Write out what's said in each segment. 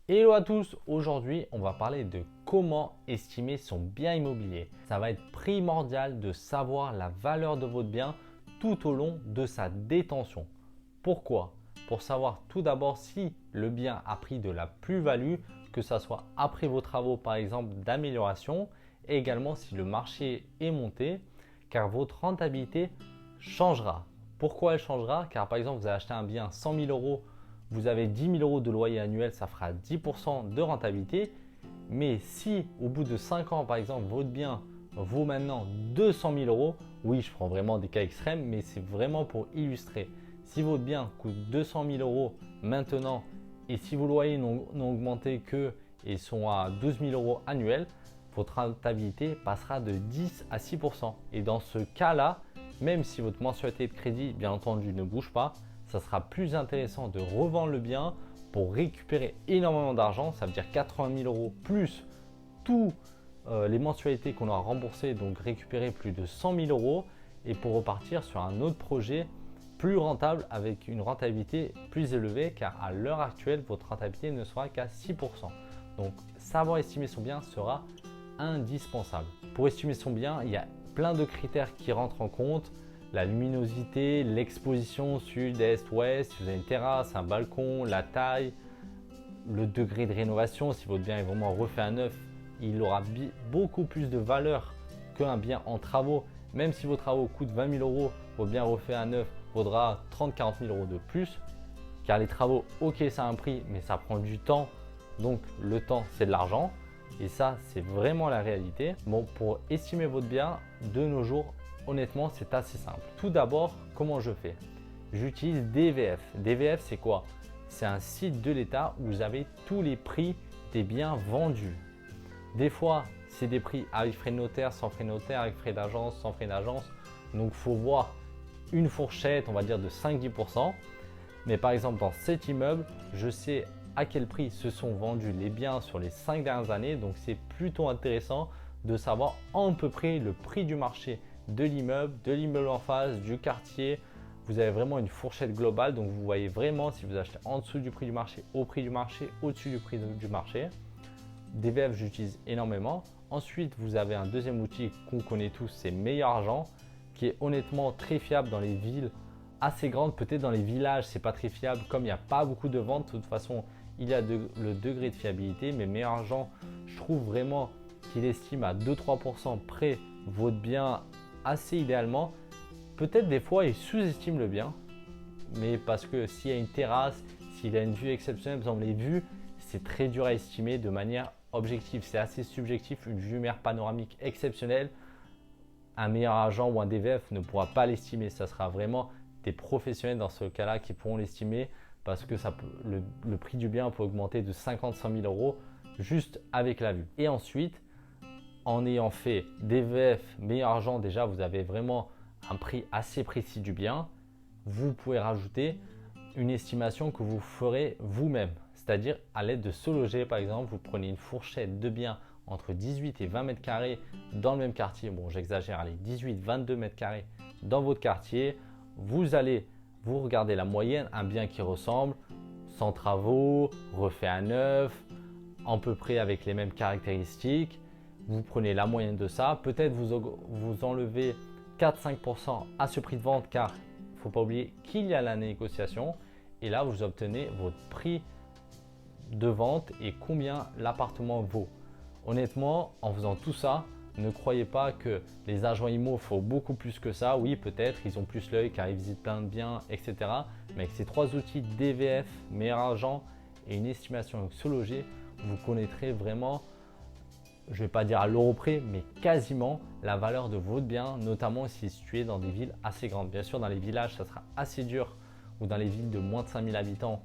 Hello à tous, aujourd'hui on va parler de comment estimer son bien immobilier. Ça va être primordial de savoir la valeur de votre bien tout au long de sa détention. Pourquoi? Pour savoir tout d'abord si le bien a pris de la plus-value, que ce soit après vos travaux par exemple d'amélioration, et également si le marché est monté, car votre rentabilité changera. Pourquoi elle changera? Car par exemple vous avez acheté un bien 100 000 euros, vous avez 10 000 euros de loyer annuel, ça fera 10% de rentabilité. Mais si au bout de 5 ans, par exemple, votre bien vaut maintenant 200 000 euros, oui, je prends vraiment des cas extrêmes, mais c'est vraiment pour illustrer. Si votre bien coûte 200 000 euros maintenant et si vos loyers n'ont augmenté que et sont à 12 000 euros annuels, votre rentabilité passera de 10 à 6%. Et dans ce cas-là, même si votre mensualité de crédit, bien entendu, ne bouge pas, ça sera plus intéressant de revendre le bien pour récupérer énormément d'argent. Ça veut dire 80 000 euros plus tous les mensualités qu'on aura remboursées, donc récupérer plus de 100 000 euros et pour repartir sur un autre projet plus rentable avec une rentabilité plus élevée, car à l'heure actuelle, votre rentabilité ne sera qu'à 6%. Donc, savoir estimer son bien sera indispensable. Pour estimer son bien, il y a plein de critères qui rentrent en compte. La luminosité, l'exposition sud, est, ouest, si vous avez une terrasse, un balcon, la taille, le degré de rénovation. Si votre bien est vraiment refait à neuf, il aura beaucoup plus de valeur qu'un bien en travaux. Même si vos travaux coûtent 20 000 euros, votre bien refait à neuf vaudra 30-40 000 euros de plus. Car les travaux, ok, ça a un prix, mais ça prend du temps. Donc le temps, c'est de l'argent. Et ça, c'est vraiment la réalité. Bon, pour estimer votre bien, de nos jours, honnêtement, c'est assez simple. Tout d'abord, comment je fais? J'utilise DVF. DVF, c'est quoi? C'est un site de l'État où vous avez tous les prix des biens vendus. Des fois, c'est des prix avec frais de notaire, sans frais de notaire, avec frais d'agence, sans frais d'agence. Donc, il faut voir une fourchette, on va dire de 5-10%. Mais par exemple, dans cet immeuble, je sais à quel prix se sont vendus les biens sur les 5 dernières années. Donc, c'est plutôt intéressant de savoir à peu près le prix du marché de l'immeuble en face, du quartier. Vous avez vraiment une fourchette globale. Donc, vous voyez vraiment si vous achetez en dessous du prix du marché, au prix du marché, au-dessus du prix du marché. DVF, j'utilise énormément. Ensuite, vous avez un deuxième outil qu'on connaît tous, c'est Meilleur Agent, qui est honnêtement très fiable dans les villes assez grandes. Peut-être dans les villages, c'est pas très fiable. Comme il n'y a pas beaucoup de ventes, de toute façon, il y a le degré de fiabilité. Mais Meilleur Agent, je trouve vraiment qu'il estime à 2-3% près votre bien assez idéalement. Peut-être des fois, il sous-estime le bien. Mais parce que s'il y a une terrasse, s'il a une vue exceptionnelle, par exemple les vues, c'est très dur à estimer de manière objective. C'est assez subjectif. Une vue mer panoramique exceptionnelle, un Meilleur Agent ou un DVF ne pourra pas l'estimer. Ça sera vraiment des professionnels dans ce cas-là qui pourront l'estimer, parce que le prix du bien peut augmenter de 50-100 000 euros juste avec la vue. Et ensuite, en ayant fait DVF, Meilleur Agent, déjà vous avez vraiment un prix assez précis du bien. Vous pouvez rajouter une estimation que vous ferez vous-même, c'est-à-dire à l'aide de SoLoger par exemple. Vous prenez une fourchette de biens entre 18 et 20 mètres carrés dans le même quartier. Bon, j'exagère, allez, 18-22 mètres carrés dans votre quartier. Vous allez vous regarder la moyenne, un bien qui ressemble, sans travaux, refait à neuf, à peu près avec les mêmes caractéristiques. Vous prenez la moyenne de ça. Peut-être vous enlevez 4-5% à ce prix de vente, car il ne faut pas oublier qu'il y a la négociation. Et là, vous obtenez votre prix de vente et combien l'appartement vaut. Honnêtement, en faisant tout ça, ne croyez pas que les agents IMO font beaucoup plus que ça. Oui, peut-être, ils ont plus l'œil car ils visitent plein de biens, etc. Mais avec ces trois outils, DVF, Meilleur Agent et une estimation SoLoger, vous connaîtrez vraiment, je ne vais pas dire à l'euro près, mais quasiment la valeur de votre bien, notamment si situé dans des villes assez grandes. Bien sûr, dans les villages, ça sera assez dur, ou dans les villes de moins de 5 000 habitants,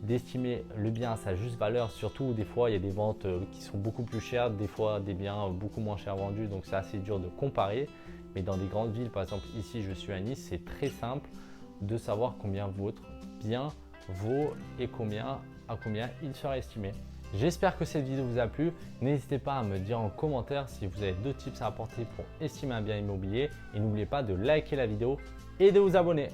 d'estimer le bien à sa juste valeur. Surtout, des fois, il y a des ventes qui sont beaucoup plus chères, des fois des biens beaucoup moins chers vendus, donc c'est assez dur de comparer. Mais dans des grandes villes, par exemple ici, je suis à Nice, c'est très simple de savoir combien votre bien vaut et à combien il sera estimé. J'espère que cette vidéo vous a plu. N'hésitez pas à me dire en commentaire si vous avez d'autres tips à apporter pour estimer un bien immobilier. Et n'oubliez pas de liker la vidéo et de vous abonner.